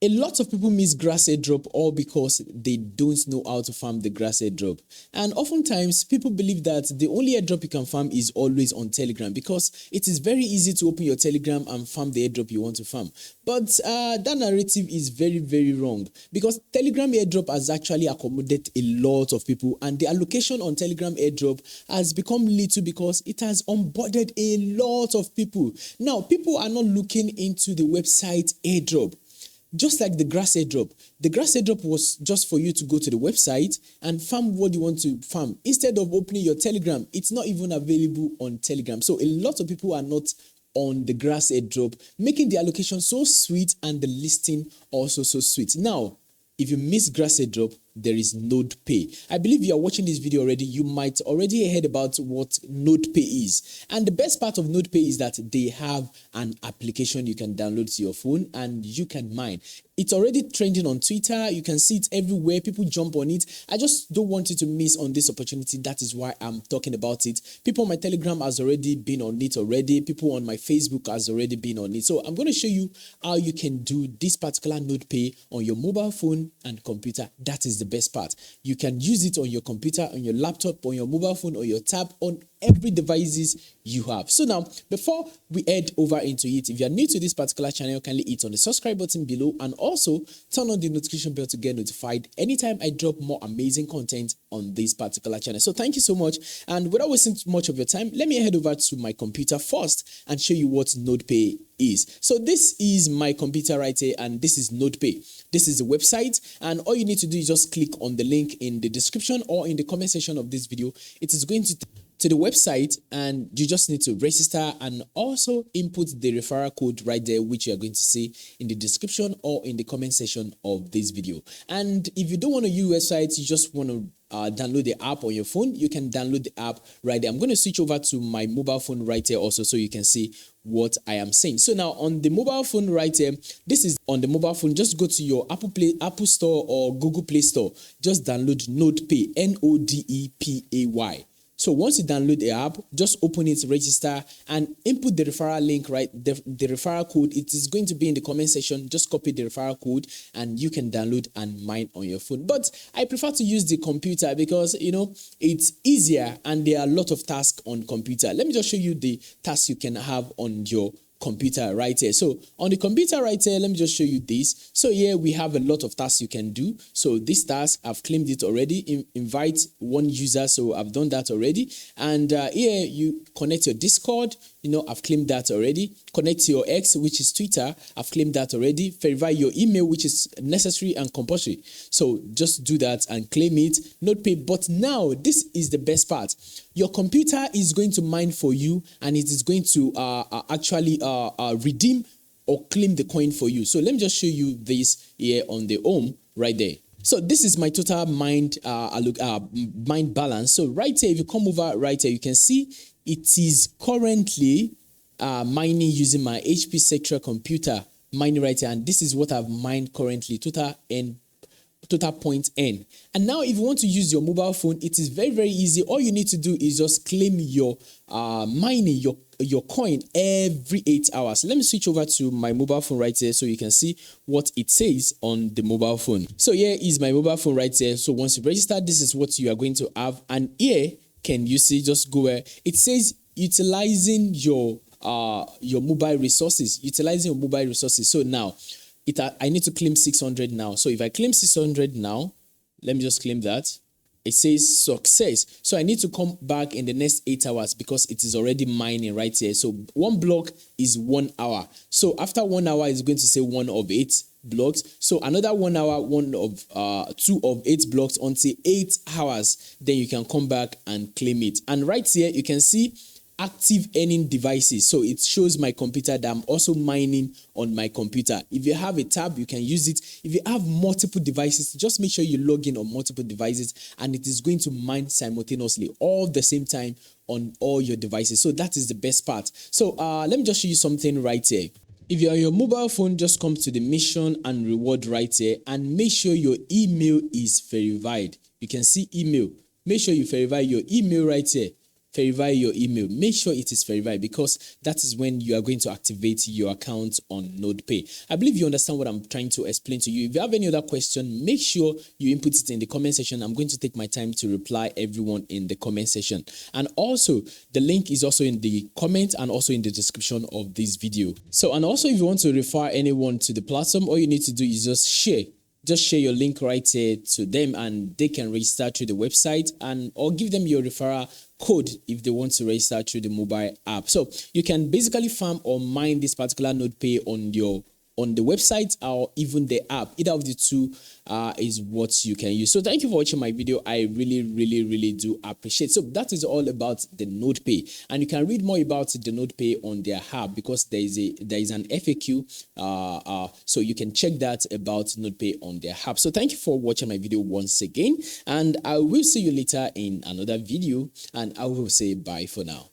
A lot of people miss grass airdrop all because they don't know how to farm the grass airdrop. And oftentimes, people believe that the only airdrop you can farm is always on Telegram because it is very easy to open your Telegram and farm the airdrop you want to farm. But that narrative is very, very wrong because Telegram airdrop has actually accommodated a lot of people, and the allocation on Telegram airdrop has become little because it has onboarded a lot of people. Now, people are not looking into the website airdrop. Just like the grass airdrop. The grass airdrop was just for you to go to the website and farm what you want to farm. Instead of opening your Telegram, it's not even available on Telegram. So a lot of people are not on the grass airdrop, making the allocation so sweet and the listing also so sweet. Now, if you miss grass airdrop, there is NodePay. I believe you are watching this video already. You might already heard about what NodePay is. And the best part of NodePay is that they have an application you can download to your phone and you can mine. It's already trending on Twitter. You can see it everywhere. People jump on it. I just don't want you to miss on this opportunity. That is why I'm talking about it. People on my Telegram has already been on it already. People on my Facebook has already been on it. So I'm going to show you how you can do this particular NodePay on your mobile phone and computer. That is the best part. You can use it on your computer, on your laptop, on your mobile phone, or your tab, on every devices you have. So now, before we head over into it, if you are new to this particular channel, kindly hit on the subscribe button below and also turn on the notification bell to get notified anytime I drop more amazing content on this particular channel. So thank you so much. And without wasting much of your time, let me head over to my computer first and show you what NodePay is. So this is my computer right here, and this is NodePay. This is the website, and all you need to do is just click on the link in the description or in the comment section of this video. It is going to the website, and you just need to register and also input the referral code right there, which you are going to see in the description or in the comment section of this video. And if you don't want to use websites, you just want to download the app on your phone, you can download the app right there. I'm going to switch over to my mobile phone right here also so you can see what I am saying. So now on the mobile phone right here, this is on the mobile phone. Just go to your Apple Store or Google Play Store. Just download NodePay, NodePay. So once you download the app, just open it, register, and input the referral link, right? The referral code, it is going to be in the comment section. Just copy the referral code and you can download and mine on your phone. But I prefer to use the computer because, you know, it's easier and there are a lot of tasks on computer. Let me just show you the tasks you can have on your computer right here. So on the computer right here, let me just show you this. So here we have a lot of tasks you can do. So this task, I've claimed it already. Invite one user, so I've done that already. And here you connect your Discord. You know, I've claimed that already. Connect to your X, which is Twitter. I've claimed that already. Verify your email, which is necessary and compulsory. So just do that and claim it. NodePay. But now, this is the best part. Your computer is going to mine for you, and it is going to actually redeem or claim the coin for you. So let me just show you this here on the home right there. So this is my total mind balance. So right here, if you come over right here, you can see it is currently mining using my HP Spectre computer mining right here, and this is what I've mined currently, total point N. And now if you want to use your mobile phone, it is very, very easy. All you need to do is just claim your mining, your coin every 8 hours. Let me switch over to my mobile phone right here so you can see what it says on the mobile phone. So here is my mobile phone right here. So once you register, this is what you are going to have. And here, can you see, just go where it says utilizing your mobile resources, So now I need to claim 600 now. So if I claim 600 now, let me just claim that. It says success. So I need to come back in the next 8 hours because it is already mining right here. So one block is 1 hour. So after 1 hour, it's going to say 1 of 8 blocks. So another 1 hour, 2 of 8 blocks until 8 hours. Then you can come back and claim it. And right here, you can see active earning devices. So it shows my computer that I'm also mining on my computer. If you have a tab, you can use it. If you have multiple devices, just make sure you log in on multiple devices and it is going to mine simultaneously all the same time on all your devices. So that is the best part. So let me just show you something right here. If you're on your mobile phone, just come to the mission and reward right here and make sure your email is verified. You can see email. Make sure you verify your email right here. verify your email. Make sure it is verified, because that is when you are going to activate your account on NodePay. I believe you understand what I'm trying to explain to you. If you have any other question, make sure you input it in the comment section. I'm going to take my time to reply everyone in the comment section. And also, the link is also in the comment and also in the description of this video. So, and also if you want to refer anyone to the platform, all you need to do is just share your link right here to them, and they can register through the website, and or give them your referral code if they want to register through the mobile app. So you can basically farm or mine this particular NodePay on the website or even the app. Either of the two is what you can use. So thank you for watching my video. I really do appreciate. So that is all about the NodePay, and you can read more about the NodePay on their app, because there is an FAQ, so you can check that about NodePay on their app. So thank you for watching my video once again, and I will see you later in another video, and I will say bye for now.